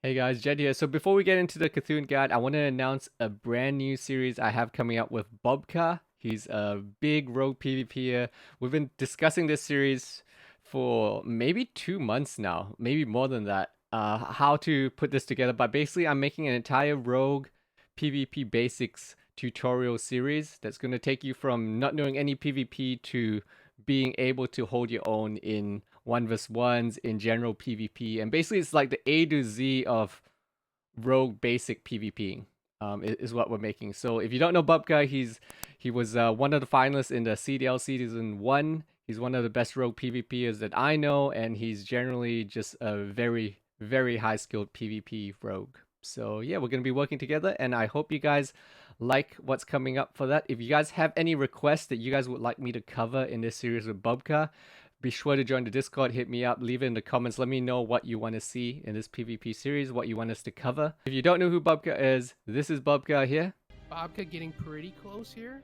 Hey guys, Jed here. So before we get into the Cthulhu guide, I want to announce a brand new series I have coming up with BOBKA. He's a big rogue PvPer. We've been discussing this series for maybe 2 months now, maybe more than that, how to put this together. But basically, I'm making an entire rogue PvP basics tutorial series that's going to take you from not knowing any PvP to being able to hold your own in 1v1s, in general PvP, and basically it's like the A to Z of rogue basic PvP. Is what we're making. So if you don't know BOBKA, he was one of the finalists in the CDL Season 1. He's one of the best rogue PvPers that I know, and he's generally just a very, very high skilled PvP rogue. So yeah, we're going to be working together, and I hope you guys like what's coming up for that. If you guys have any requests that you guys would like me to cover in this series with BOBKA, be sure to join the Discord, hit me up, leave it in the comments, let me know what you want to see in this PvP series, what you want us to cover. If you don't know who BOBKA is, this is BOBKA here. BOBKA getting pretty close here.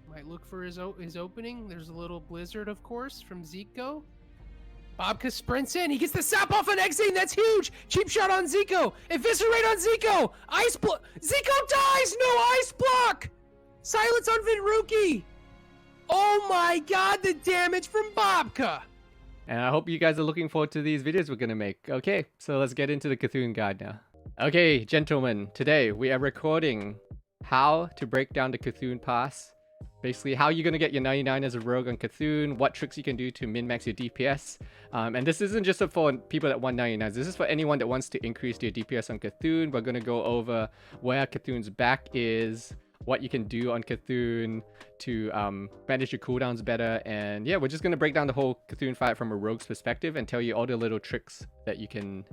Might look for his opening. There's a little blizzard, of course, from Zico. BOBKA sprints in. He gets the sap off an Exane. That's huge. Cheap shot on Zico. Eviscerate on Zico. Ice block. Zico dies. No ice block. Silence on Vinruki. Oh my god, the damage from BOBKA. And I hope you guys are looking forward to these videos we're going to make. Okay, so let's get into the Cthulhu guide now. Okay, gentlemen, today we are recording how to break down the Cthulhu Parse. Basically, how you're going to get your 99 as a rogue on Cthulhu, what tricks you can do to min-max your DPS. And this isn't just for people that want 99s. This is for anyone that wants to increase their DPS on Cthulhu. We're going to go over where Cthulhu's back is, what you can do on Cthulhu to manage your cooldowns better. And yeah, we're just going to break down the whole Cthulhu fight from a rogue's perspective and tell you all the little tricks that you can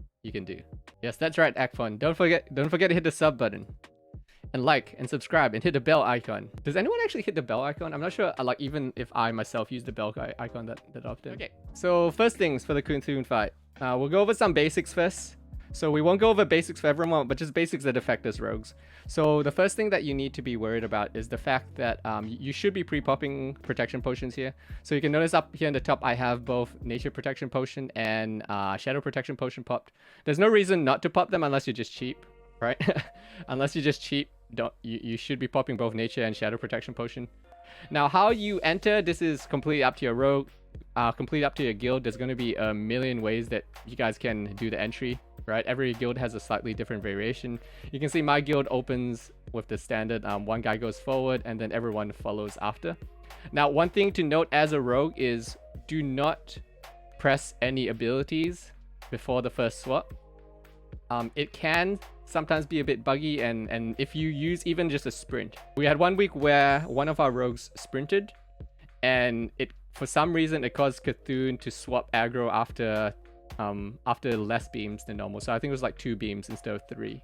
do. Yes, that's right, AQ40. Don't forget to hit the sub button. And like and subscribe and hit the bell icon. Does anyone actually hit the bell icon? I'm not sure, like, even if I myself use the bell icon that often. Okay, so first things for the Cthulhu fight. We'll go over some basics first. So we won't go over basics for everyone, but just basics that affect us rogues. So the first thing that you need to be worried about is the fact that you should be pre-popping protection potions here. So you can notice up here in the top, I have both nature protection potion and shadow protection potion popped. There's no reason not to pop them unless you're just cheap, right? Unless you're just cheap, you should be popping both nature and shadow protection potion. Now, how you enter, this is completely up to your rogue, completely up to your guild. There's going to be a million ways that you guys can do the entry, right? Every guild has a slightly different variation. You can see my guild opens with the standard, one guy goes forward and then everyone follows after. Now, one thing to note as a rogue is do not press any abilities before the first swap. It can sometimes be a bit buggy, and if you use even just a sprint. We had 1 week where one of our rogues sprinted, and for some reason it caused Cthulhu to swap aggro after less beams than normal. So I think it was like 2 beams instead of 3.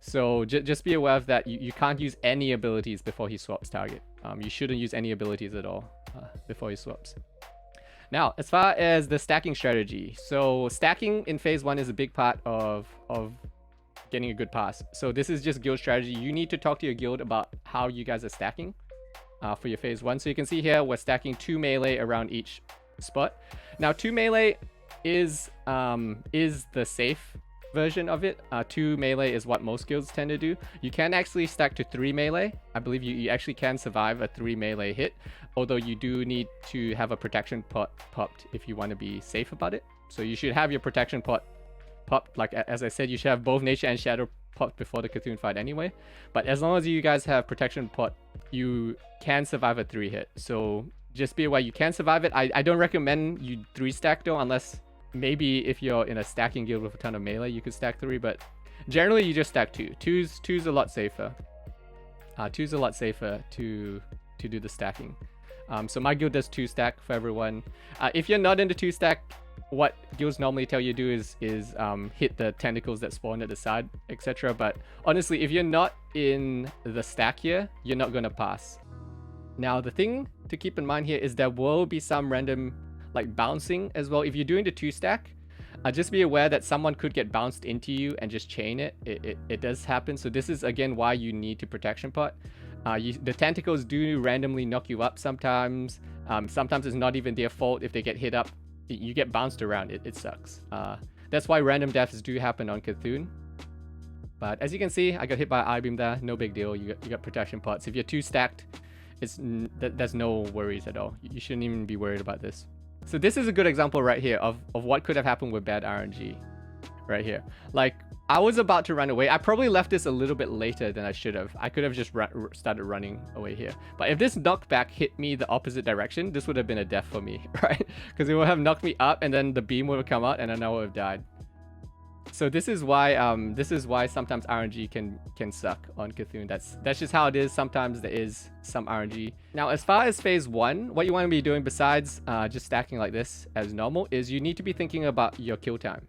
So just be aware of that. You can't use any abilities before he swaps target. You shouldn't use any abilities at all before he swaps. Now, as far as the stacking strategy, so stacking in phase 1 is a big part of getting a good pass. So this is just guild strategy. You need to talk to your guild about how you guys are stacking for your phase 1. So you can see here we're stacking 2 melee around each spot. Now 2 melee is the safe version of it. 2 melee is what most guilds tend to do. You can actually stack to 3 melee. I believe you actually can survive a 3 melee hit, although you do need to have a protection pot popped if you want to be safe about it. So you should have your protection pot popped. Like as I said, you should have both nature and shadow popped before the Cthulhu fight anyway. But as long as you guys have protection pot, you can survive a 3 hit. So just be aware, you can survive it. I don't recommend you 3 stack though, unless maybe if you're in a stacking guild with a ton of melee, you could stack 3, but generally you just stack 2. Two's a lot safer. 2's a lot safer to do the stacking. So my guild does 2 stack for everyone. If you're not into 2 stack, what guilds normally tell you to do is hit the tentacles that spawn at the side, etc. But honestly, if you're not in the stack here, you're not going to pass. Now, the thing to keep in mind here is there will be some random like bouncing as well. If you're doing the 2 stack, just be aware that someone could get bounced into you and just chain it. It does happen. So this is again why you need to protection pot. The tentacles do randomly knock you up sometimes. Sometimes it's not even their fault if they get hit up. You get bounced around. It sucks. That's why random deaths do happen on Cthulhu. But as you can see, I got hit by an I-beam there. No big deal. You got protection pots. If you're 2 stacked, there's no worries at all. You shouldn't even be worried about this. So this is a good example right here of what could have happened with bad RNG. Right here. Like, I was about to run away. I probably left this a little bit later than I should have. I could have just started running away here. But if this knockback hit me the opposite direction, this would have been a death for me, right? Because it would have knocked me up and then the beam would have come out and then I would have died. So this is why sometimes RNG can suck on Cthulhu. That's just how it is. Sometimes there is some RNG. Now, as far as phase 1, what you want to be doing besides just stacking like this as normal is you need to be thinking about your kill time.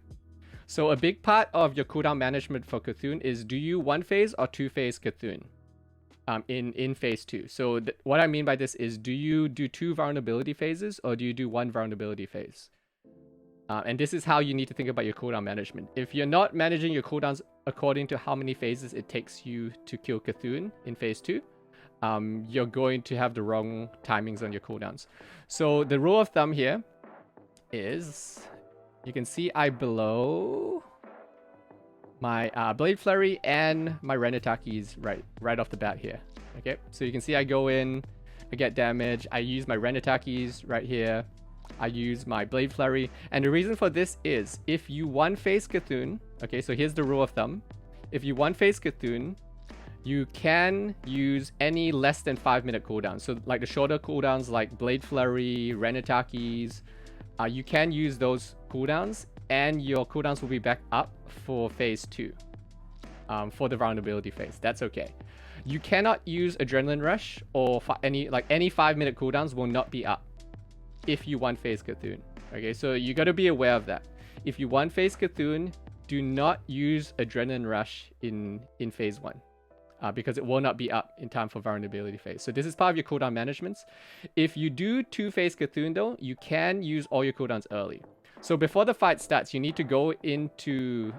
So a big part of your cooldown management for Cthulhu is, do you 1-phase or 2-phase Cthulhu in phase 2? So what I mean by this is, do you do 2 vulnerability phases or do you do 1 vulnerability phase? And this is how you need to think about your cooldown management. If you're not managing your cooldowns according to how many phases it takes you to kill Cthulhu in phase 2, you're going to have the wrong timings on your cooldowns. So the rule of thumb here is, you can see I blow my Blade Flurry and my Renataki's right off the bat here. Okay, so you can see I go in, I get damage, I use my Renataki's right here, I use my Blade Flurry, and the reason for this is, if you 1-phase Cthulhu, okay, so here's the rule of thumb, if you 1-phase Cthulhu, you can use any less than 5-minute cooldowns. So like the shorter cooldowns like Blade Flurry, Renataki's, you can use those cooldowns and your cooldowns will be back up for phase 2 for the vulnerability phase. That's okay. You cannot use Adrenaline Rush or any 5-minute cooldowns will not be up if you 1-phase Cthulhu. Okay, so you got to be aware of that. If you 1-phase Cthulhu, do not use Adrenaline Rush in phase 1. Because it will not be up in time for vulnerability phase. So this is part of your cooldown management. If you do 2-phase Cthulhu though, you can use all your cooldowns early. So before the fight starts, you need to go into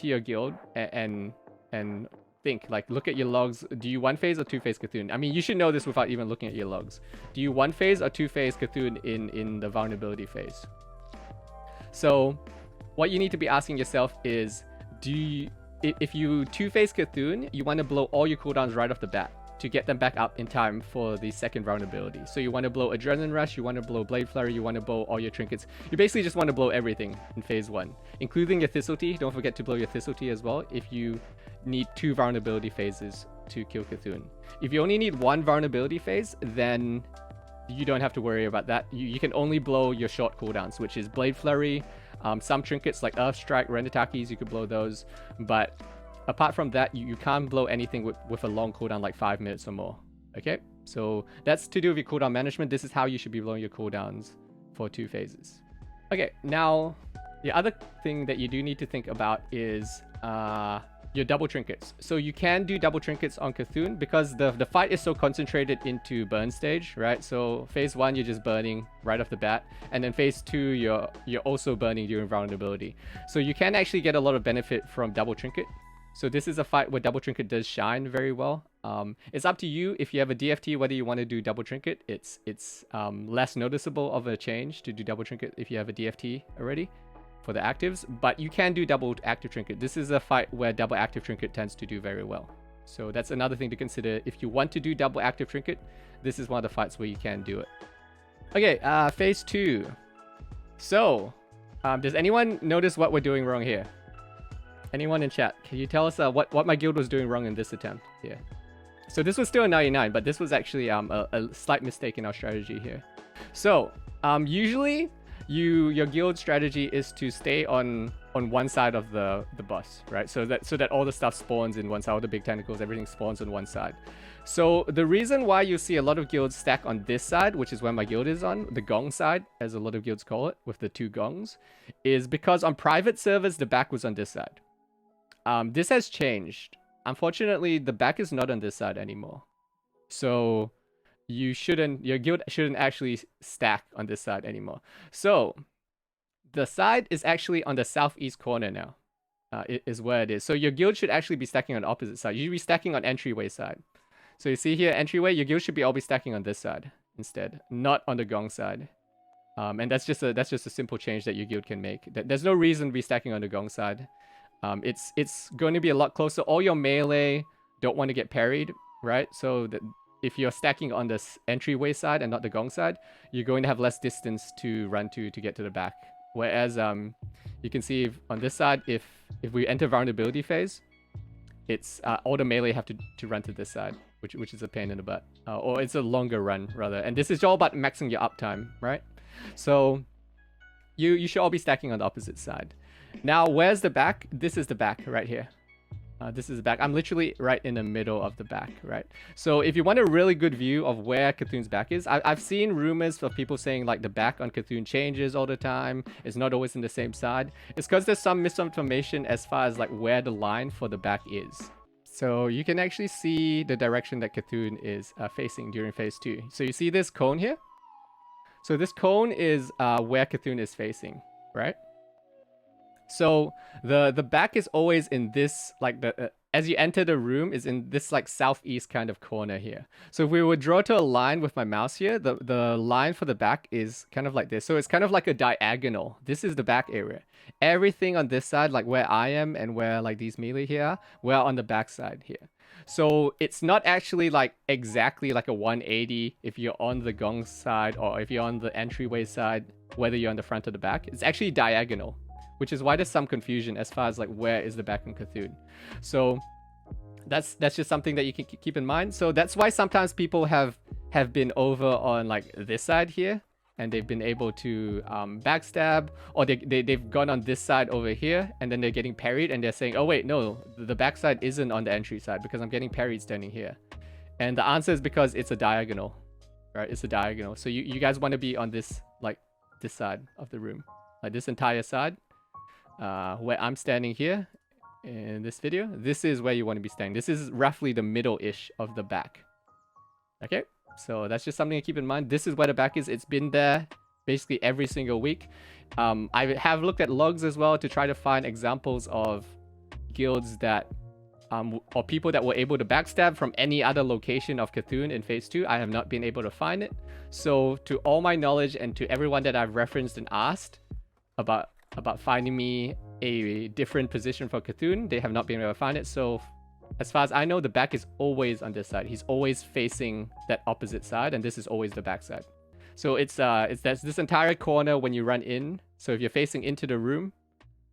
your guild and think, like, look at your logs. Do you 1-phase or 2-phase Cthulhu? I mean, you should know this without even looking at your logs. Do you 1-phase or 2-phase Cthulhu in the vulnerability phase? So what you need to be asking yourself is, if you 2-phase Cthulhu, you want to blow all your cooldowns right off the bat to get them back up in time for the second vulnerability. So you want to blow Adrenaline Rush, you want to blow Blade Flurry, you want to blow all your trinkets. You basically just want to blow everything in phase 1, including your Thistletea. Don't forget to blow your Thistletea as well if you need 2 vulnerability phases to kill Cthulhu. If you only need 1 vulnerability phase, then you don't have to worry about that. You can only blow your short cooldowns, which is Blade Flurry, some trinkets like Earth Strike, Renataki's, you could blow those. But apart from that, you can't blow anything with a long cooldown like 5 minutes or more. Okay, so that's to do with your cooldown management. This is how you should be blowing your cooldowns for 2 phases. Okay, now the other thing that you do need to think about is your double trinkets. So you can do double trinkets on Cthulhu because the fight is so concentrated into burn stage, right? So phase 1 you're just burning right off the bat, and then phase 2 you're also burning during vulnerability. So you can actually get a lot of benefit from double trinket. So this is a fight where double trinket does shine very well. It's up to you if you have a DFT whether you want to do double trinket. It's less noticeable of a change to do double trinket if you have a DFT already for the actives, but you can do double active trinket. This is a fight where double active trinket tends to do very well. So that's another thing to consider. If you want to do double active trinket, this is one of the fights where you can do it. Okay, phase 2. So, does anyone notice what we're doing wrong here? Anyone in chat? Can you tell us what my guild was doing wrong in this attempt here? So this was still a 99, but this was actually a slight mistake in our strategy here. So, usually your guild strategy is to stay on one side of the boss, right? So that all the stuff spawns in one side, all the big tentacles, everything spawns on one side. So the reason why you see a lot of guilds stack on this side, which is where my guild is on, the gong side, as a lot of guilds call it, with the 2 gongs, is because on private servers, the back was on this side. This has changed. Unfortunately, the back is not on this side anymore. So your guild shouldn't actually stack on this side anymore. So the side is actually on the southeast corner now, is where it is. So your guild should actually be stacking on the opposite side. You should be stacking on entryway side. So you see here, entryway, your guild should be all be stacking on this side instead, not on the gong side. And that's just a simple change that your guild can make. There's no reason to be stacking on the gong side. It's going to be a lot closer. All your melee don't want to get parried, right? So that if you're stacking on this entryway side and not the gong side, you're going to have less distance to run to get to the back. Whereas you can see on this side, if we enter vulnerability phase, it's all the melee have to run to this side, which is a pain in the butt, or it's a longer run rather. And this is all about maxing your uptime, right? So you should all be stacking on the opposite side. Now, where's the back? This is the back right here. This is the back. I'm literally right in the middle of the back, right? So if you want a really good view of where Cthulhu's back is, I've seen rumors of people saying like the back on Cthulhu changes all the time. It's not always in the same side. It's because there's some misinformation as far as like where the line for the back is. So you can actually see the direction that Cthulhu is facing during phase 2. So you see this cone here? So this cone is where Cthulhu is facing, right? So the back is always in this, like as you enter the room is in this like southeast kind of corner here. So if we would draw to a line with my mouse here, the line for the back is kind of like this. So it's kind of like a diagonal. This is the back area. Everything on this side, like where I am and where like these melee here are, we're on the back side here. So it's not actually like exactly like a 180 if you're on the gong side or if you're on the entryway side, whether you're on the front or the back. It's actually diagonal, which is why there's some confusion as far as like where is the back in Cthulhu. So that's just something that you can keep in mind. So that's why sometimes people have been over on like this side here and they've been able to backstab, or they've gone on this side over here and then they're getting parried and they're saying, oh wait, no, the backside isn't on the entry side because I'm getting parried standing here. And the answer is because it's a diagonal, right? It's a diagonal. So you guys want to be on this, like this side of the room, like this entire side. Where I'm standing here in this video, this is where you want to be standing. This is roughly the middle-ish of the back. Okay, so that's just something to keep in mind. This is where the back is. It's been there basically every single week. I have looked at logs as well to try to find examples of guilds that or people that were able to backstab from any other location of Cthulhu in phase 2. I have not been able to find it. So to all my knowledge and to everyone that I've referenced and asked about finding me a different position for Cthulhu, they have not been able to find it. So as far as I know, the back is always on this side. He's always facing that opposite side, and this is always the back side. So it's this entire corner when you run in. So if you're facing into the room,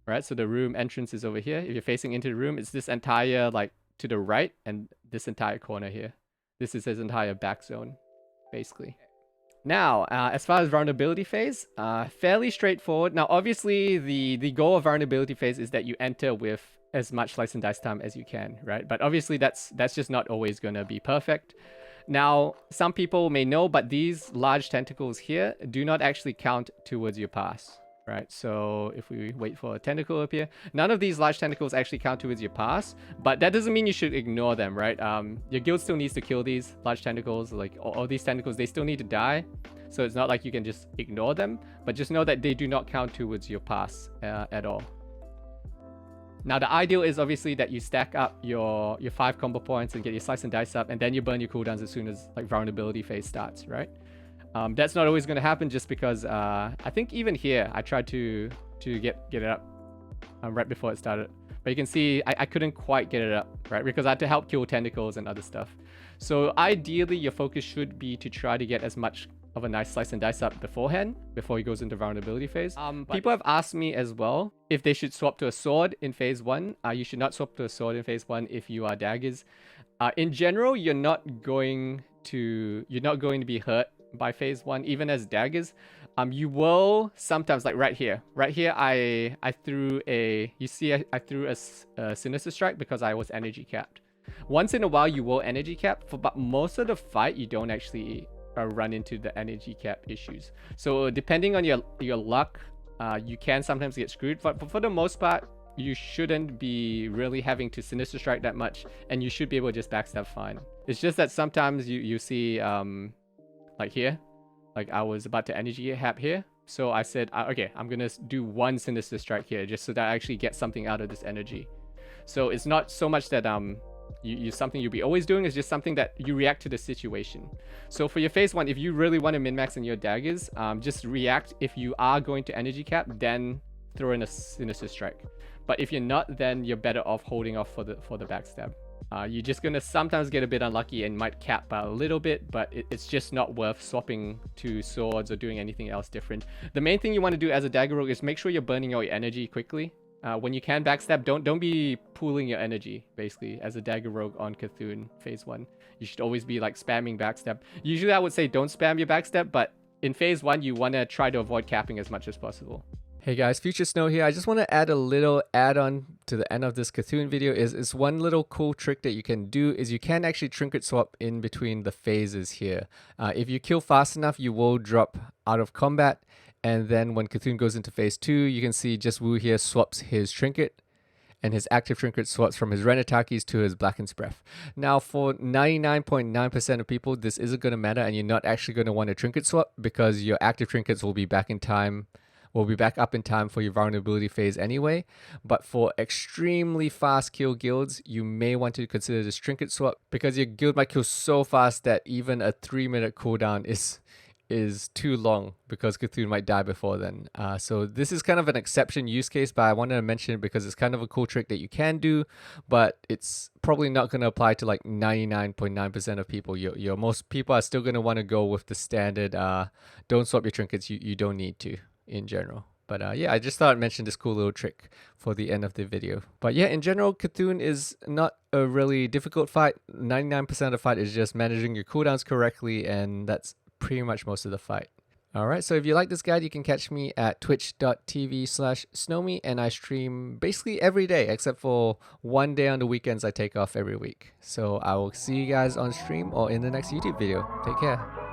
right? So the room entrance is over here. If you're facing into the room, it's this entire like to the right and this entire corner here. This is his entire back zone, basically. Now, as far as vulnerability phase, fairly straightforward. Now, obviously, the goal of vulnerability phase is that you enter with as much slice and dice time as you can, right? But obviously, that's just not always going to be perfect. Now, some people may know, but these large tentacles here do not actually count towards your pass, right? So if we wait for a tentacle to appear, none of these large tentacles actually count towards your pass, but that doesn't mean you should ignore them, right? Your guild still needs to kill these large tentacles, like all these tentacles, they still need to die. So it's not like you can just ignore them, but just know that they do not count towards your pass at all. Now, the ideal is obviously that you stack up your 5 combo points and get your slice and dice up, and then you burn your cooldowns as soon as like vulnerability phase starts, right? That's not always going to happen just because I think even here I tried to get it up right before it started, but you can see I couldn't quite get it up, right? Because I had to help kill tentacles and other stuff. So ideally your focus should be to try to get as much of a nice slice and dice up beforehand, before he goes into vulnerability phase. People have asked me as well if they should swap to a sword in phase 1. You should not swap to a sword in phase 1 if you are daggers. In general, you're not going to be hurt by phase 1, even as daggers. You will sometimes, like right here I threw a sinister strike because I was energy capped. Once in a while you will energy cap, but most of the fight you don't actually run into the energy cap issues. So depending on your luck, you can sometimes get screwed, but for the most part you shouldn't be really having to sinister strike that much, and you should be able to just backstab fine. It's just that sometimes you see like here, like I was about to energy cap here, so I said okay, I'm gonna do one sinister strike here just so that I actually get something out of this energy. So it's not so much that something you'll be always doing, is just something that you react to the situation. So for your phase 1, if you really want to min-max in your daggers, just react if you are going to energy cap, then throw in a sinister strike. But if you're not, then you're better off holding off for the backstab. You're just gonna sometimes get a bit unlucky and might cap by a little bit, but it's just not worth swapping to swords or doing anything else different. The main thing you want to do as a dagger rogue is make sure you're burning all your energy quickly. When you can backstab, don't be pooling your energy, basically, as a dagger rogue on Cthulhu phase 1. You should always be like spamming backstab. Usually I would say don't spam your backstab, but in phase 1 you want to try to avoid capping as much as possible. Hey guys, Future Snow here. I just want to add a little add-on to the end of this Cthulhu video. Is one little cool trick that you can do is you can actually trinket swap in between the phases here. If you kill fast enough, you will drop out of combat, and then when Cthulhu goes into phase 2, you can see Justwoo here swaps his trinket, and his active trinket swaps from his Renatakis to his Blackened Breath. Now, for 99.9% of people, this isn't going to matter, and you're not actually going to want to trinket swap because your active trinkets will be back in time. Will be back up in time for your vulnerability phase anyway. But for extremely fast kill guilds, you may want to consider this trinket swap because your guild might kill so fast that even a 3-minute cooldown is too long because Cthulhu might die before then. So this is kind of an exception use case, but I wanted to mention it because it's kind of a cool trick that you can do, but it's probably not going to apply to like 99.9% of people. Most people are still going to want to go with the standard don't swap your trinkets. You don't need to in general. But yeah, I just thought I'd mention this cool little trick for the end of the video. But yeah, in general, Cthulhu is not a really difficult fight. 99% of the fight is just managing your cooldowns correctly, and that's pretty much most of the fight. Alright, so if you like this guide, you can catch me at twitch.tv/snomie, and I stream basically every day except for one day on the weekends I take off every week. So I will see you guys on stream or in the next YouTube video. Take care.